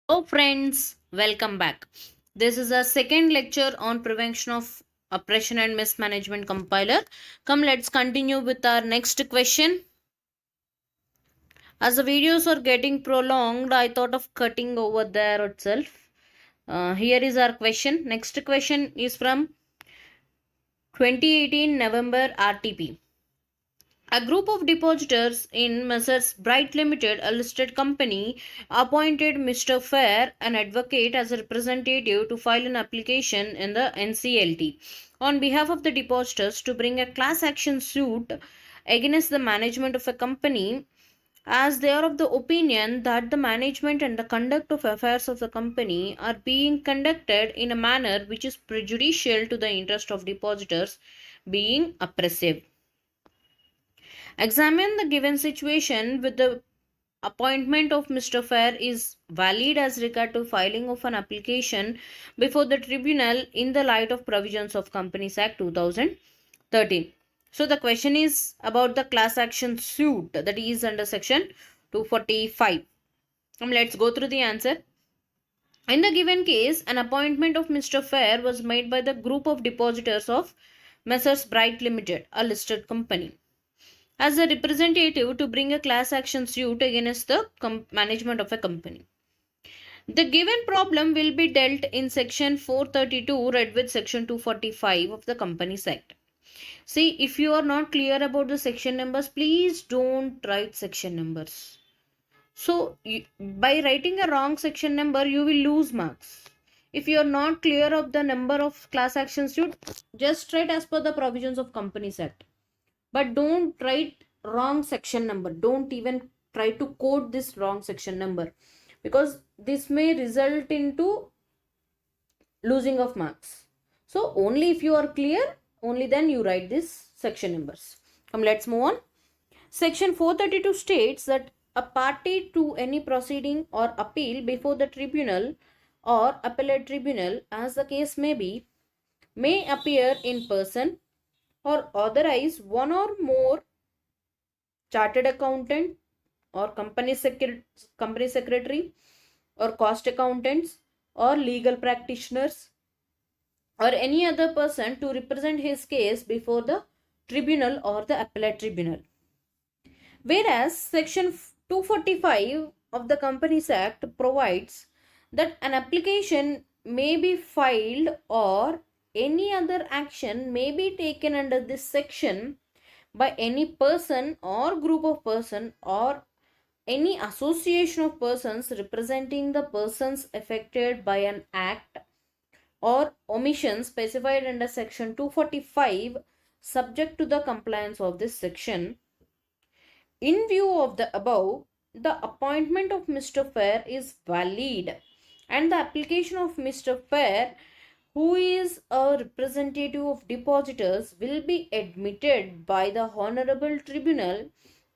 Hello, friends, welcome back. This is our second lecture on prevention of oppression and mismanagement compiler. Come, let's continue with our next question. As the videos are getting prolonged, I thought of cutting over there itself. Here is our question. Next question is from 2018 November RTP. A group of depositors in Messrs. Bright Limited, a listed company, appointed Mr. Fair, an advocate, as a representative to file an application in the NCLT on behalf of the depositors to bring a class action suit against the management of a company, as they are of the opinion that the management and the conduct of affairs of the company are being conducted in a manner which is prejudicial to the interest of depositors, being oppressive. Examine the given situation with the appointment of Mr. Fair is valid as regard to filing of an application before the tribunal in the light of provisions of Companies Act 2013. So the question is about the class action suit that is under section 245. Let's go through the answer. In the given case, an appointment of Mr. Fair was made by the group of depositors of Messrs. Bright Limited, a listed company, as a representative to bring a class action suit against the management of a company. The given problem will be dealt in section 432 read with section 245 of the Companies Act. See, if you are not clear about the section numbers, please don't write section numbers. So, by writing a wrong section number, you will lose marks. If you are not clear of the number of class action suit, just write as per the provisions of Companies Act. But don't write wrong section number. Don't even try to code this wrong section number, because this may result into losing of marks. So only if you are clear, only then you write this section numbers. Let's move on. Section 432 states that a party to any proceeding or appeal before the tribunal or appellate tribunal, as the case may be, may appear in person or authorize one or more chartered accountant or company secretary or cost accountants or legal practitioners or any other person to represent his case before the tribunal or the appellate tribunal. Whereas section 245 of the Companies Act provides that an application may be filed or any other action may be taken under this section by any person or group of person or any association of persons representing the persons affected by an act or omission specified under section 245, subject to the compliance of this section. In view of the above, the appointment of Mr. Fair is valid and the application of Mr. Fair, who is a representative of depositors, will be admitted by the Honorable Tribunal,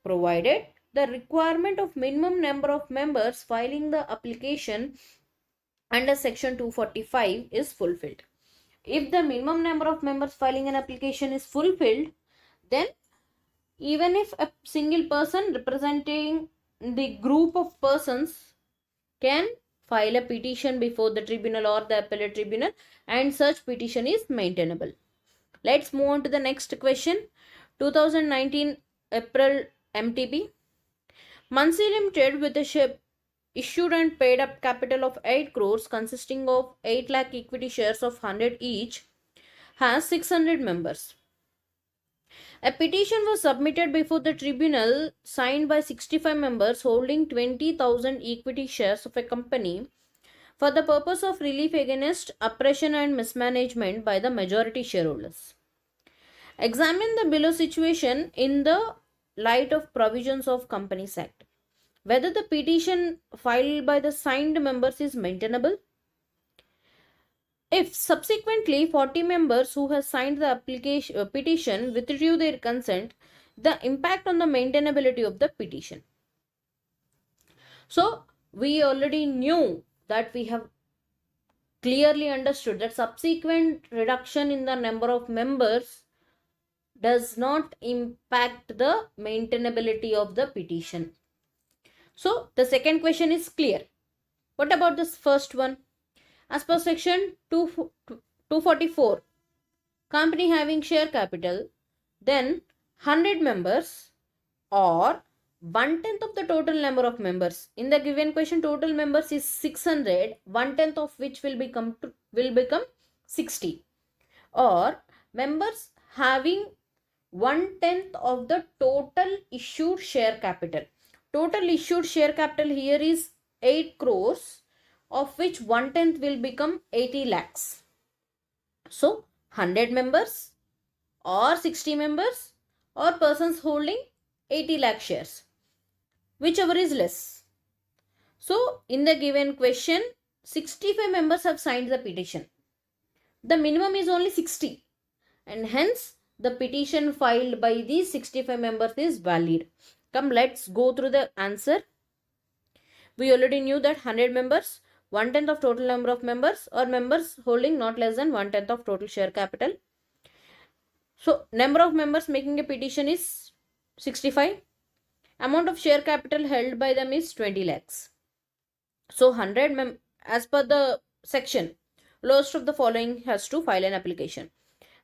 provided the requirement of minimum number of members filing the application under section 245 is fulfilled. If the minimum number of members filing an application is fulfilled, then even if a single person representing the group of persons can file a petition before the tribunal or the appellate tribunal, and such petition is maintainable. Let's move on to the next question. 2019 April MTP. Muncie Limited, with a ship issued and paid up capital of 8 crores consisting of 8 lakh equity shares of 100 each, has 600 members. A petition was submitted before the tribunal signed by 65 members holding 20,000 equity shares of a company for the purpose of relief against oppression and mismanagement by the majority shareholders. Examine the below situation in the light of provisions of Companies Act. Whether the petition filed by the signed members is maintainable. If subsequently 40 members who have signed the petition withdrew their consent, the impact on the maintainability of the petition. So we already knew that we have clearly understood that subsequent reduction in the number of members does not impact the maintainability of the petition. So the second question is clear. What about this first one? As per section 244, company having share capital, then 100 members or 1/10 of the total number of members. In the given question, total members is 600, 1/10 of which will become 60. Or members having 1/10 of the total issued share capital. Total issued share capital here is 8 crores, of which 1/10 will become 80 lakhs. So 100 members or 60 members or persons holding 80 lakh shares, whichever is less. So in the given question, 65 members have signed the petition. The minimum is only 60, and hence the petition filed by these 65 members is valid. Come, let's go through the answer. We already knew that 100 members, 1/10 of total number of members, or members holding not less than 1/10 of total share capital. So number of members making a petition is 65. Amount of share capital held by them is 20 lakhs. So as per the section, lowest of the following has to file an application.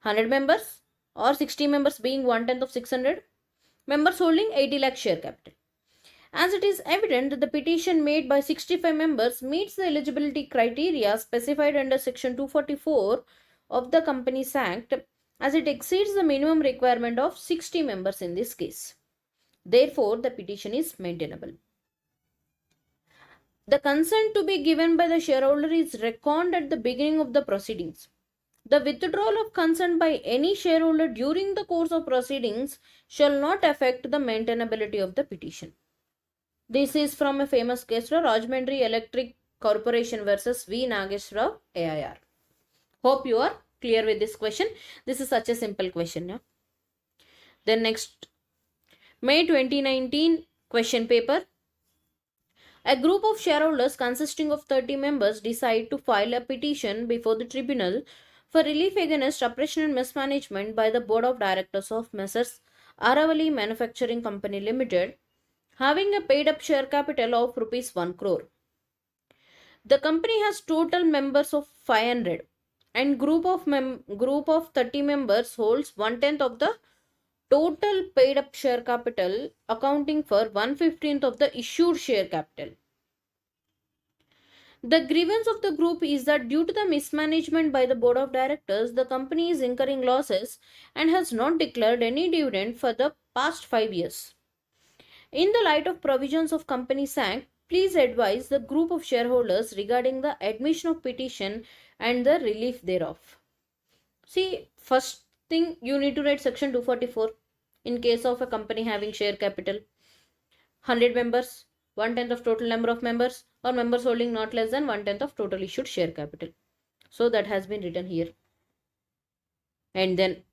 100 members or 60 members being 1/10 of 600, members holding 80 lakh share capital. As it is evident that the petition made by 65 members meets the eligibility criteria specified under section 244 of the Companies Act, as it exceeds the minimum requirement of 60 members in this case. Therefore, the petition is maintainable. The consent to be given by the shareholder is reckoned at the beginning of the proceedings. The withdrawal of consent by any shareholder during the course of proceedings shall not affect the maintainability of the petition. This is from a famous case law, Rajahmundry Electric Corporation versus V. Nageswara AIR. Hope you are clear with this question. This is such a simple question. Yeah? Then next, May 2019 question paper. A group of shareholders consisting of 30 members decide to file a petition before the tribunal for relief against operational and mismanagement by the board of directors of Messrs. Aravali Manufacturing Company Limited, having a paid up share capital of rupees 1 crore. The company has total members of 500 and group of 30 members holds 1/10 of the total paid up share capital, accounting for 1/15 of the issued share capital. The grievance of the group is that due to the mismanagement by the board of directors, the company is incurring losses and has not declared any dividend for the past 5 years. In the light of provisions of Companies Act, please advise the group of shareholders regarding the admission of petition and the relief thereof. See, first thing you need to write section 244 in case of a company having share capital. 100 members, 1/10 of total number of members, or members holding not less than 1/10 of total issued share capital. So that has been written here. And then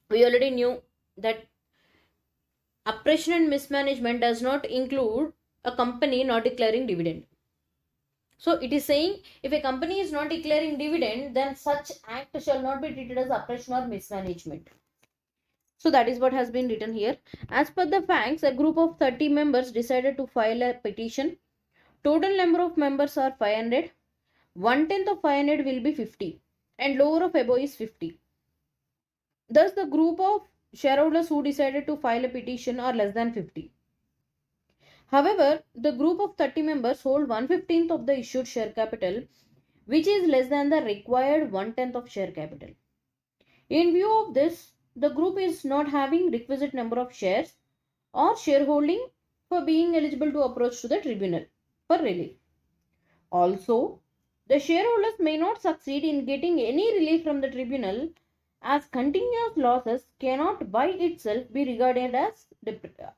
we already knew that operation and mismanagement does not include a company not declaring dividend. So it is saying if a company is not declaring dividend, then such act shall not be treated as operation or mismanagement. So that is what has been written here. As per the facts, a group of 30 members decided to file a petition. Total number of members are 500. 1/10 of 500 will be 50 and lower of above is 50. Thus the group of shareholders who decided to file a petition are less than 50. However, the group of 30 members hold 1/15 of the issued share capital, which is less than the required 1/10 of share capital. In view of this, the group is not having requisite number of shares or shareholding for being eligible to approach to the tribunal for relief. Also, the shareholders may not succeed in getting any relief from the tribunal, as continuous losses cannot by itself be regarded as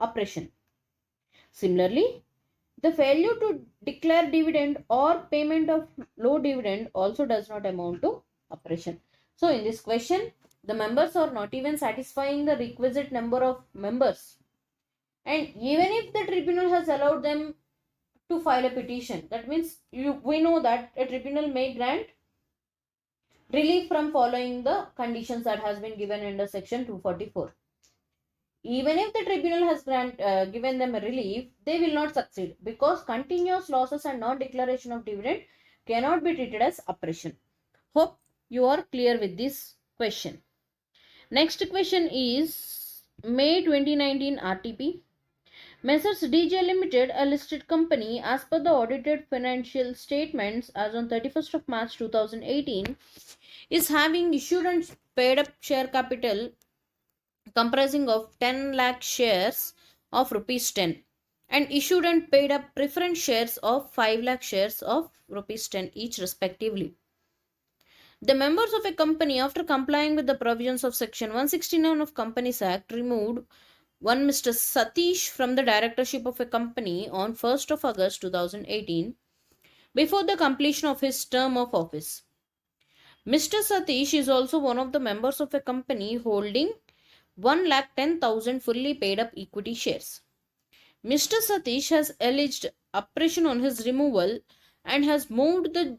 oppression. Similarly, the failure to declare dividend or payment of low dividend also does not amount to oppression. So in this question, the members are not even satisfying the requisite number of members. And even if the tribunal has allowed them to file a petition, that means we know that a tribunal may grant relief from following the conditions that has been given under section 244. Even if the tribunal has given them a relief, they will not succeed because continuous losses and non-declaration of dividend cannot be treated as oppression. Hope you are clear with this question. Next question is May 2019 RTP. Messrs DJ Limited, a listed company, as per the audited financial statements as on 31st of March 2018, is having issued and paid up share capital comprising of 10 lakh shares of rupees 10 and issued and paid up preference shares of 5 lakh shares of rupees 10 each respectively. The members of a company, after complying with the provisions of Section 169 of Companies Act, removed one Mr. Satish from the directorship of a company on 1st of August 2018 before the completion of his term of office. Mr. Satish is also one of the members of a company holding 1,10,000 fully paid up equity shares. Mr. Satish has alleged oppression on his removal and has moved the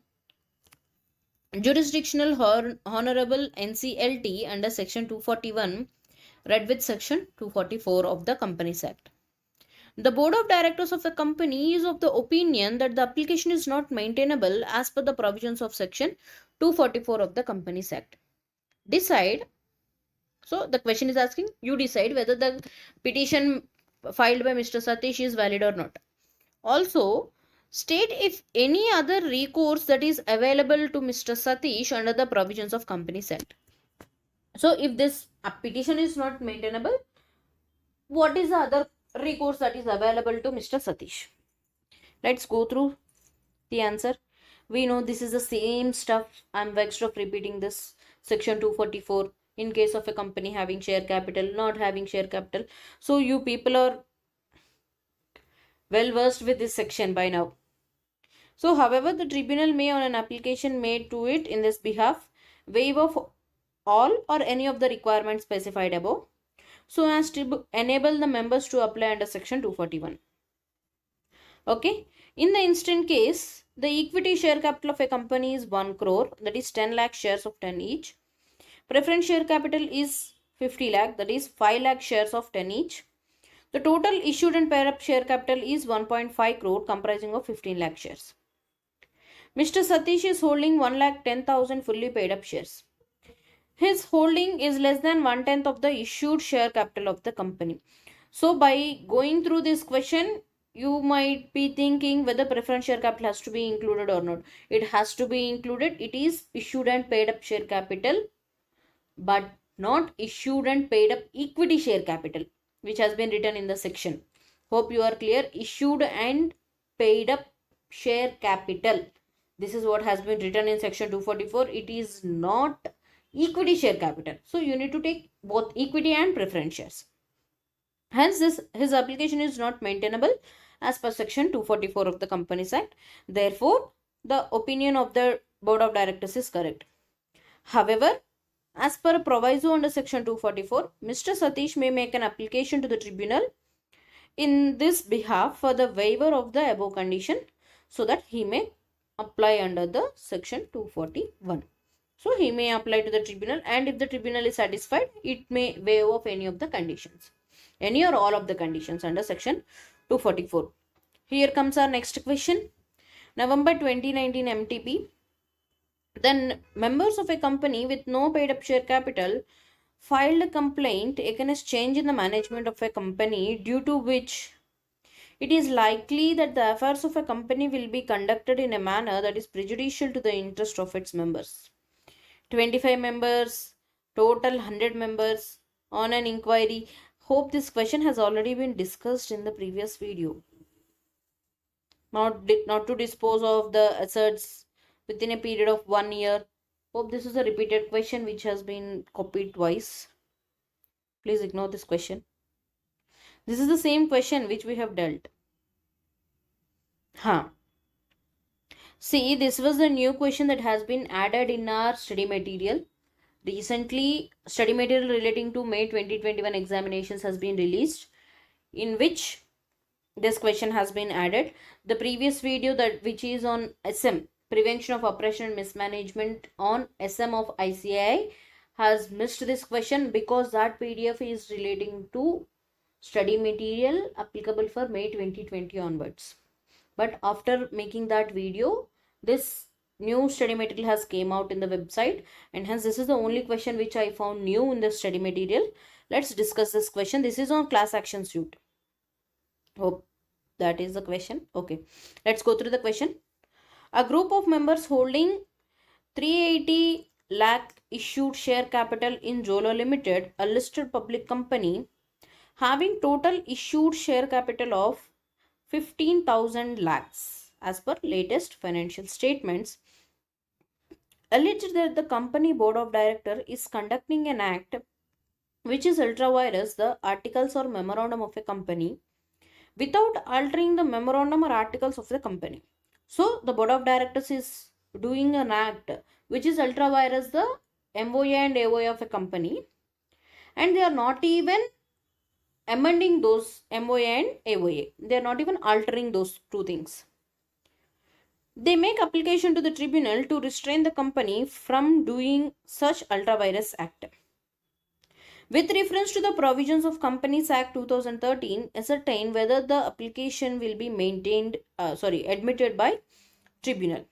jurisdictional honorable NCLT under Section 241, read with Section 244 of the Companies Act. The board of directors of the company is of the opinion that the application is not maintainable as per the provisions of Section 244 of the Companies Act. Decide. So the question is asking, you decide whether the petition filed by Mr. Satish is valid or not. Also, state if any other recourse that is available to Mr. Satish under the provisions of Companies Act. So if this petition is not maintainable, what is the other recourse that is available to Mr. Satish? Let's go through the answer. We know this is the same stuff. I'm vexed of repeating this. Section 244, in case of a company having share capital, not having share capital. So you people are well versed with this section by now. So however, the tribunal may, on an application made to it in this behalf, waive of all or any of the requirements specified above, so as to enable the members to apply under Section 241. Okay. In the instant case, the equity share capital of a company is 1 crore, that is 10 lakh shares of 10 each. Preference share capital is 50 lakh, that is 5 lakh shares of 10 each. The total issued and paid up share capital is 1.5 crore, comprising of 15 lakh shares. Mr. Satish is holding 1,10,000 fully paid up shares. His holding is less than 1/10 of the issued share capital of the company. So by going through this question, you might be thinking whether preference share capital has to be included or not. It has to be included. It is issued and paid up share capital, but not issued and paid up equity share capital, which has been written in the section. Hope you are clear. Issued and paid up share capital. This is what has been written in Section 244. It is not equity share capital. So you need to take both equity and preference shares. Hence, his application is not maintainable as per Section 244 of the Companies Act. Therefore, the opinion of the Board of Directors is correct. However, as per a proviso under Section 244, Mr. Satish may make an application to the tribunal in this behalf for the waiver of the above condition so that he may apply under the Section 241. So he may apply to the tribunal, and if the tribunal is satisfied, it may waive off any of the conditions. Any or all of the conditions under Section 244. Here comes our next question. November 2019 MTP. Then members of a company with no paid up share capital filed a complaint against change in the management of a company, due to which it is likely that the affairs of a company will be conducted in a manner that is prejudicial to the interest of its members. 25 members, total 100 members on an inquiry. Hope this question has already been discussed in the previous video. Not to dispose of the assets within a period of 1 year. Hope this is a repeated question which has been copied twice. Please ignore this question. This is the same question which we have dealt. See, this was the new question that has been added in our study material. Recently, study material relating to May 2021 examinations has been released, in which this question has been added. The previous video, that which is on SM, prevention of oppression and mismanagement on SM of ICAI, has missed this question because that PDF is relating to study material applicable for May 2020 onwards. But after making that video, this new study material has came out in the website, and hence this is the only question which I found new in the study material. Let's discuss this question. This is on class action suit. Hope that is the question. Okay, let's go through the question. A group of members holding 380 lakh issued share capital in Jolo Limited, a listed public company, having total issued share capital of 15,000 lakhs as per latest financial statements, alleged that the company board of director is conducting an act which is ultra vires the articles or memorandum of a company without altering the memorandum or articles of the company. So the board of directors is doing an act which is ultra vires the MOA and AOA of a company, and they are not even amending those MOA and AOA. They are not even altering those two things. They make application to the tribunal to restrain the company from doing such ultra vires act. With reference to the provisions of Companies Act 2013, ascertain whether the application will be admitted by tribunal.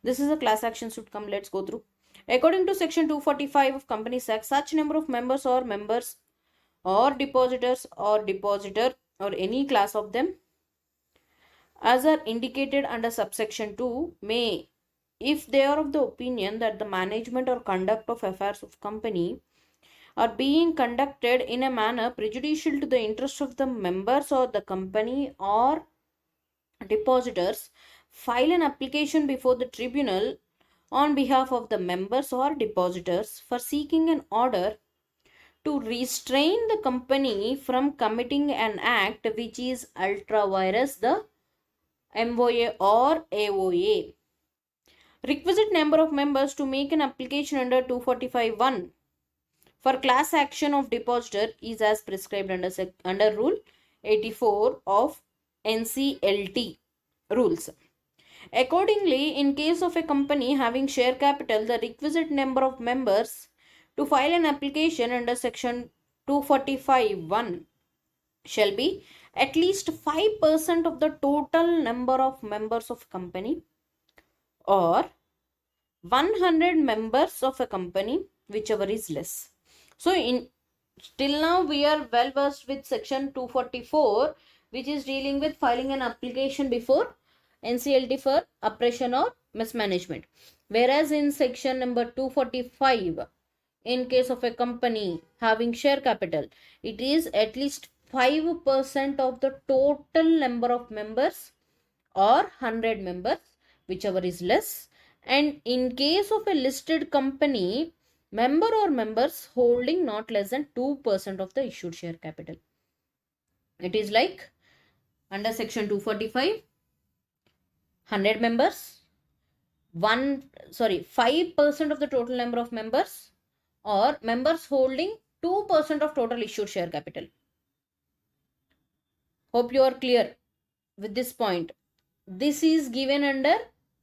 This is a class action suit. Come, let's go through. According to section 245 of Companies Act, such number of members or depositors or depositor or any class of them as are indicated under subsection 2 may, if they are of the opinion that the management or conduct of affairs of company are being conducted in a manner prejudicial to the interest of the members or the company or depositors, file an application before the tribunal on behalf of the members or depositors for seeking an order to restrain the company from committing an act which is ultra vires the MOA or AOA. Requisite number of members to make an application under 245(1) for class action of depositor is as prescribed under Rule 84 of NCLT rules. Accordingly, in case of a company having share capital, the requisite number of members to file an application under section 245(1) shall be at least 5% of the total number of members of company or 100 members of a company, whichever is less. So till now we are well versed with section 244, which is dealing with filing an application before NCLT for oppression or mismanagement. Whereas in section number 245, in case of a company having share capital, it is at least 5% of the total number of members or 100 members, whichever is less. And in case of a listed company, member or members holding not less than 2% of the issued share capital. It is like under section 245, 100 members, 5% of the total number of members or members holding 2% of total issued share capital. Hope you are clear with this point. This is given under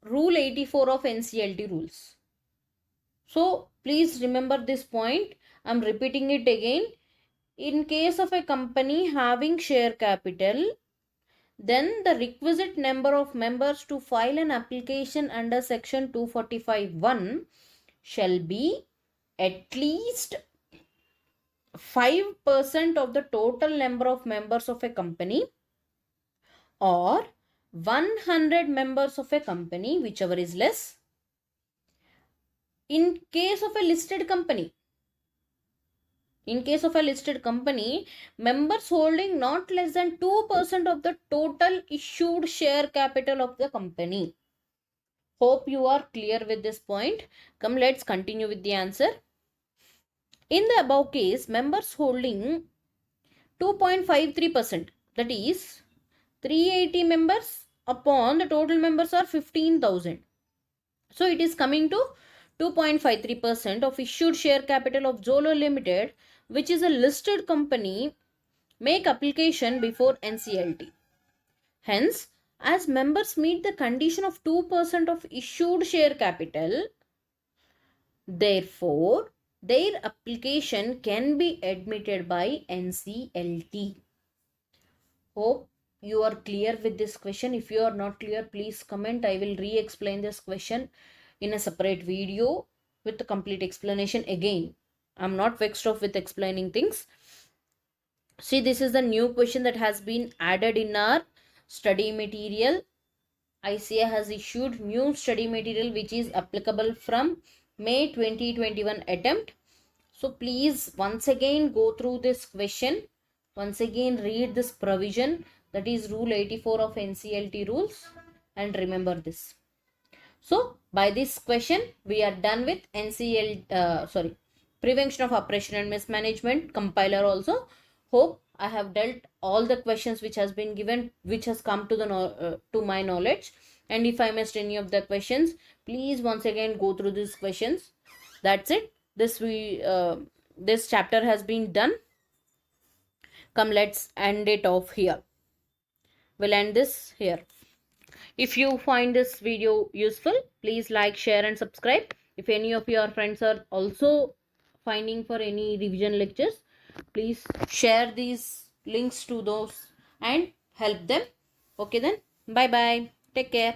Rule 84 of NCLT rules. So please remember this point. I am repeating it again. In case of a company having share capital, then the requisite number of members to file an application under section 245(1) shall be at least 5% of the total number of members of a company or 100 members of a company, whichever is less. In case of a listed company, members holding not less than 2% of the total issued share capital of the company. Hope you are clear with this point. Come, let's continue with the answer. In the above case, members holding 2.53%, that is 380 members upon the total members are 15,000. So it is coming to 2.53% of issued share capital of Jolo Limited, which is a listed company, make application before NCLT. Hence, as members meet the condition of 2% of issued share capital, therefore, their application can be admitted by NCLT. Hope you are clear with this question. If you are not clear, please comment. I will re-explain this question in a separate video with the complete explanation again. I'm not vexed off with explaining things. See, this is the new question that has been added in our study material. ICA has issued new study material which is applicable from May 2021 attempt. So please once again go through this question. Once again read this provision, that is rule 84 of NCLT rules, and remember this. So by this question we are done with prevention of oppression and mismanagement compiler also. Hope I have dealt all the questions which has been given, which has come to the to my knowledge, and if I missed any of the questions, please once again go through these questions. That's it. This chapter has been done. Come, let's end it off here. We'll end this here. If you find this video useful, please like, share and subscribe. If any of your friends are also finding for any revision lectures, please share these links to those and help them. Okay then, bye bye, take care.